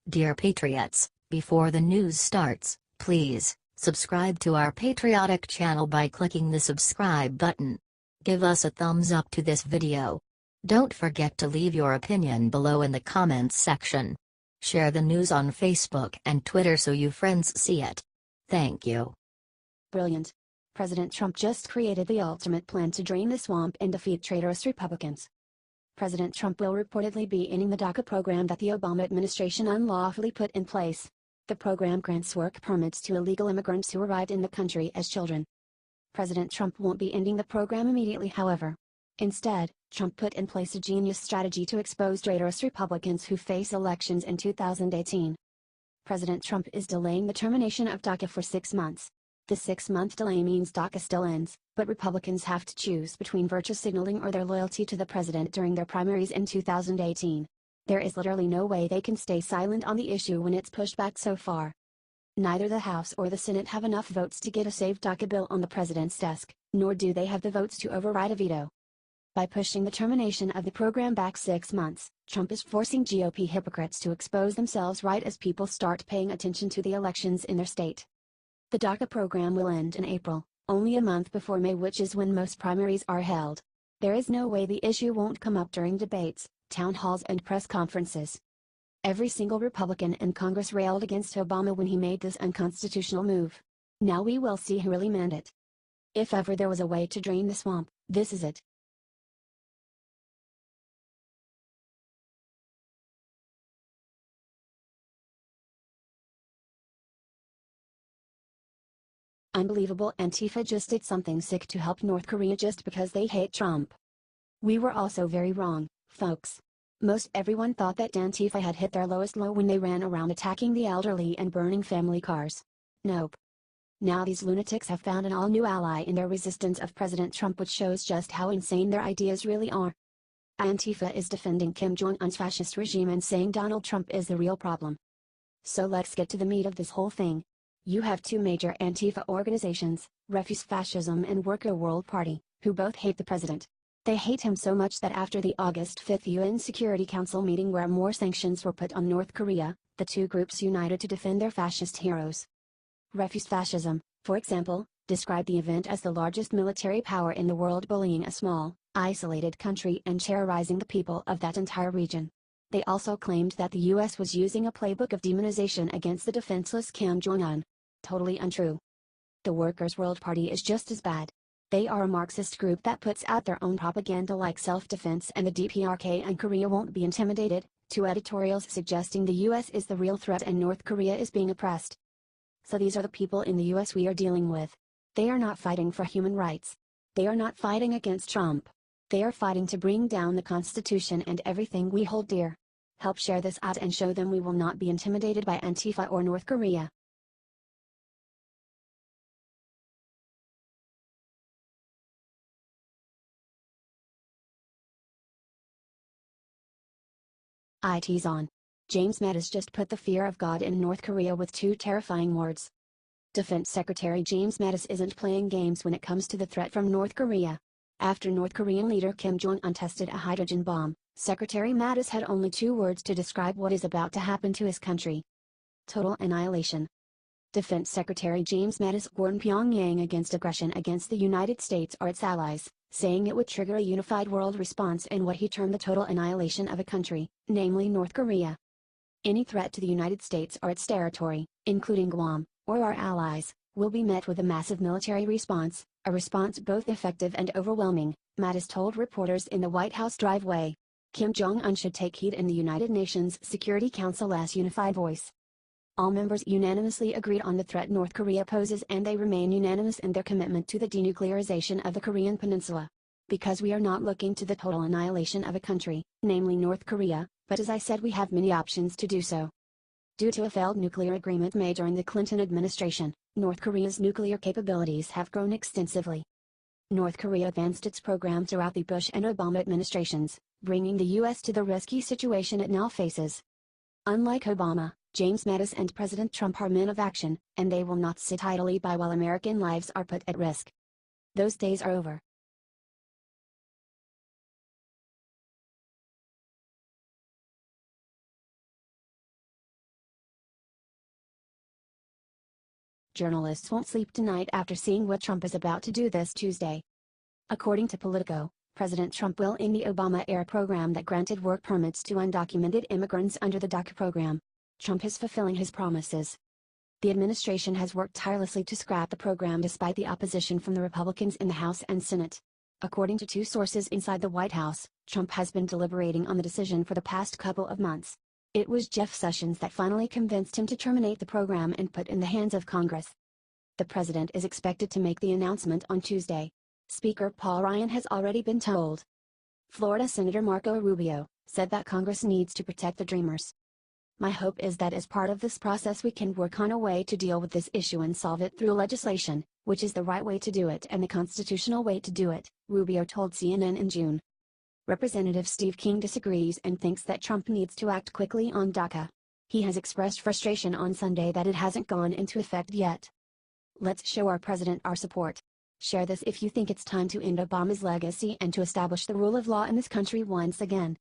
Dear Patriots, before the news starts, please subscribe to our patriotic channel by clicking the subscribe button. Give us a thumbs up to this video. Don't forget to leave your opinion below in the comments section. Share the news on Facebook and Twitter so you friends see it. Thank you. Brilliant. President Trump just created the ultimate plan to drain the swamp and defeat traitorous Republicans. President Trump will reportedly be ending the DACA program that the Obama administration unlawfully put in place. The program grants work permits to illegal immigrants who arrived in the country as children. President Trump won't be ending the program immediately, however. Instead, Trump put in place a genius strategy to expose traitorous Republicans who face elections in 2018. President Trump is delaying the termination of DACA for 6 months. The 6-month delay means DACA still ends, but Republicans have to choose between virtue signaling or their loyalty to the president during their primaries in 2018. There is literally no way they can stay silent on the issue when it's pushed back so far. Neither the House or the Senate have enough votes to get a safe DACA bill on the president's desk, nor do they have the votes to override a veto. By pushing the termination of the program back 6 months, Trump is forcing GOP hypocrites to expose themselves right as people start paying attention to the elections in their state. The DACA program will end in April, only a month before May, which is when most primaries are held. There is no way the issue won't come up during debates, town halls and press conferences. Every single Republican in Congress railed against Obama when he made this unconstitutional move. Now we will see who really meant it. If ever there was a way to drain the swamp, this is it. Unbelievable. Antifa just did something sick to help North Korea just because they hate Trump. We were also very wrong, folks. Most everyone thought that Antifa had hit their lowest low when they ran around attacking the elderly and burning family cars. Nope. Now these lunatics have found an all-new ally in their resistance of President Trump, which shows just how insane their ideas really are. Antifa is defending Kim Jong-un's fascist regime and saying Donald Trump is the real problem. So let's get to the meat of this whole thing. You have two major Antifa organizations, Refuse Fascism and Worker World Party, who both hate the president. They hate him so much that after the August 5th UN Security Council meeting where more sanctions were put on North Korea, the two groups united to defend their fascist heroes. Refuse Fascism, for example, described the event as the largest military power in the world bullying a small, isolated country and terrorizing the people of that entire region. They also claimed that the US was using a playbook of demonization against the defenseless Kim Jong-un. Totally untrue. The Workers' World Party is just as bad. They are a Marxist group that puts out their own propaganda like self-defense and the DPRK and Korea won't be intimidated, two editorials suggesting the US is the real threat and North Korea is being oppressed. So these are the people in the US we are dealing with. They are not fighting for human rights. They are not fighting against Trump. They are fighting to bring down the Constitution and everything we hold dear. Help share this out and show them we will not be intimidated by Antifa or North Korea. IT's on. James Mattis just put the fear of God in North Korea with two terrifying words. Defense Secretary James Mattis isn't playing games when it comes to the threat from North Korea. After North Korean leader Kim Jong-un tested a hydrogen bomb, Secretary Mattis had only 2 words to describe what is about to happen to his country. Total annihilation. Defense Secretary James Mattis warned Pyongyang against aggression against the United States or its allies, saying it would trigger a unified world response in what he termed the total annihilation of a country, namely North Korea. Any threat to the United States or its territory, including Guam, or our allies, will be met with a massive military response, a response both effective and overwhelming, Mattis told reporters in the White House driveway. Kim Jong-un should take heed in the United Nations Security Council's unified voice. All members unanimously agreed on the threat North Korea poses and they remain unanimous in their commitment to the denuclearization of the Korean Peninsula. Because we are not looking to the total annihilation of a country, namely North Korea, but as I said we have many options to do so. Due to a failed nuclear agreement made during the Clinton administration, North Korea's nuclear capabilities have grown extensively. North Korea advanced its program throughout the Bush and Obama administrations, bringing the U.S. to the risky situation it now faces. Unlike Obama, James Mattis and President Trump are men of action, and they will not sit idly by while American lives are put at risk. Those days are over. Journalists won't sleep tonight after seeing what Trump is about to do this Tuesday. According to Politico, President Trump will end the Obama-era program that granted work permits to undocumented immigrants under the DACA program. Trump is fulfilling his promises. The administration has worked tirelessly to scrap the program despite the opposition from the Republicans in the House and Senate. According to two sources inside the White House, Trump has been deliberating on the decision for the past couple of months. It was Jeff Sessions that finally convinced him to terminate the program and put in the hands of Congress. The president is expected to make the announcement on Tuesday. Speaker Paul Ryan has already been told. Florida Senator Marco Rubio said that Congress needs to protect the Dreamers. My hope is that as part of this process we can work on a way to deal with this issue and solve it through legislation, which is the right way to do it and the constitutional way to do it, Rubio told CNN in June. Representative Steve King disagrees and thinks that Trump needs to act quickly on DACA. He has expressed frustration on Sunday that it hasn't gone into effect yet. Let's show our president our support. Share this if you think it's time to end Obama's legacy and to establish the rule of law in this country once again.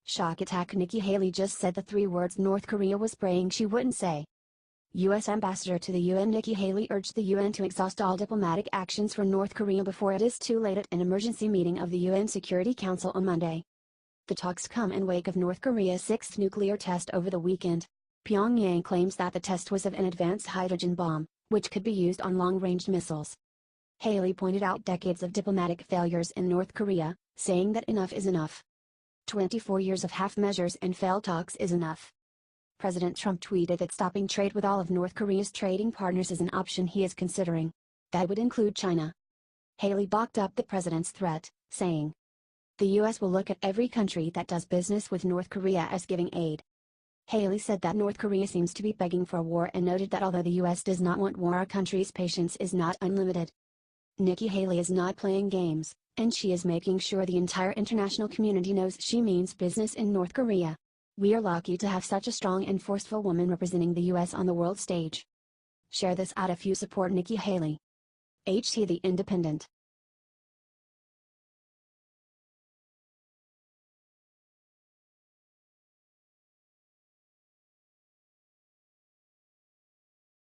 Shock attack. Nikki Haley just said the 3 words North Korea was praying she wouldn't say. U.S. Ambassador to the UN Nikki Haley urged the UN to exhaust all diplomatic actions for North Korea before it is too late at an emergency meeting of the UN Security Council on Monday. The talks come in wake of North Korea's 6th nuclear test over the weekend. Pyongyang claims that the test was of an advanced hydrogen bomb, which could be used on long-range missiles. Haley pointed out decades of diplomatic failures in North Korea, saying that enough is enough. 24 years of half measures and failed talks is enough. President Trump tweeted that stopping trade with all of North Korea's trading partners is an option he is considering. That would include China. Haley backed up the president's threat, saying, "The U.S. will look at every country that does business with North Korea as giving aid." Haley said that North Korea seems to be begging for a war and noted that although the U.S. does not want war, our country's patience is not unlimited. Nikki Haley is not playing games, and she is making sure the entire international community knows she means business in North Korea. We are lucky to have such a strong and forceful woman representing the U.S. on the world stage. Share this out if you support Nikki Haley. HT The Independent.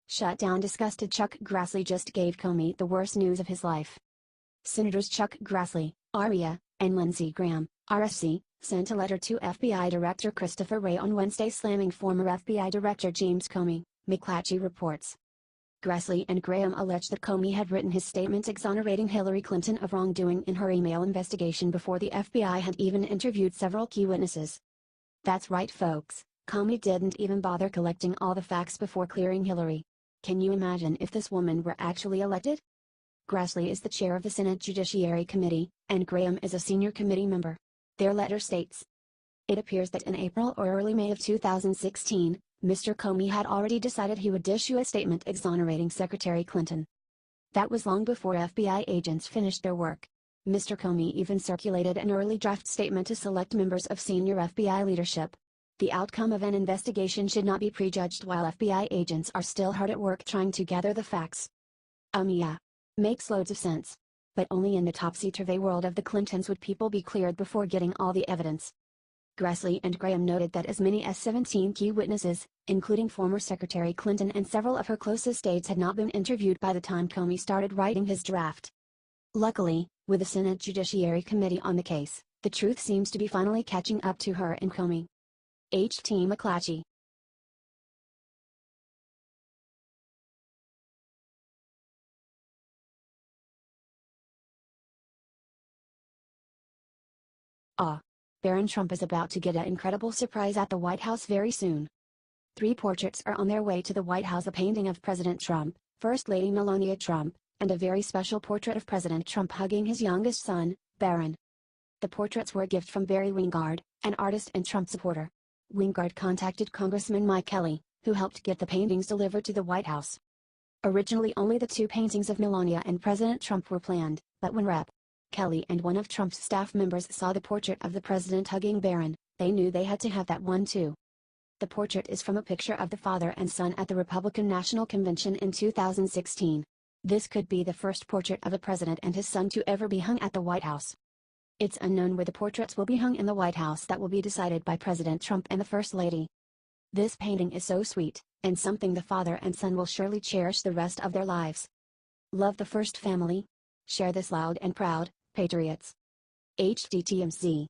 Shutdown. Disgusted Chuck Grassley just gave Comey the worst news of his life. Senators Chuck Grassley, Aria, and Lindsey Graham, RSC, sent a letter to FBI Director Christopher Wray on Wednesday slamming former FBI Director James Comey, McClatchy reports. Grassley and Graham alleged that Comey had written his statements exonerating Hillary Clinton of wrongdoing in her email investigation before the FBI had even interviewed several key witnesses. That's right, folks, Comey didn't even bother collecting all the facts before clearing Hillary. Can you imagine if this woman were actually elected? Grassley is the chair of the Senate Judiciary Committee, and Graham is a senior committee member. Their letter states, "It appears that in April or early May of 2016, Mr. Comey had already decided he would issue a statement exonerating Secretary Clinton. That was long before FBI agents finished their work. Mr. Comey even circulated an early draft statement to select members of senior FBI leadership. The outcome of an investigation should not be prejudged while FBI agents are still hard at work trying to gather the facts." Yeah. Makes loads of sense. But only in the topsy-turvy world of the Clintons would people be cleared before getting all the evidence. Grassley and Graham noted that as many as 17 key witnesses, including former Secretary Clinton and several of her closest aides, had not been interviewed by the time Comey started writing his draft. Luckily, with the Senate Judiciary Committee on the case, the truth seems to be finally catching up to her and Comey. H.T. McClatchy. Barron Trump is about to get an incredible surprise at the White House very soon. 3 portraits are on their way to the White House: a painting of President Trump, First Lady Melania Trump, and a very special portrait of President Trump hugging his youngest son, Barron. The portraits were a gift from Barry Wingard, an artist and Trump supporter. Wingard contacted Congressman Mike Kelly, who helped get the paintings delivered to the White House. Originally only the 2 paintings of Melania and President Trump were planned, but when Rep. Kelly and one of Trump's staff members saw the portrait of the president hugging Barron, they knew they had to have that one too. The portrait is from a picture of the father and son at the Republican National Convention in 2016. This could be the first portrait of a president and his son to ever be hung at the White House. It's unknown where the portraits will be hung in the White House. That will be decided by President Trump and the First Lady. This painting is so sweet, and something the father and son will surely cherish the rest of their lives. Love the first family? Share this loud and proud, patriots. HDTMZ.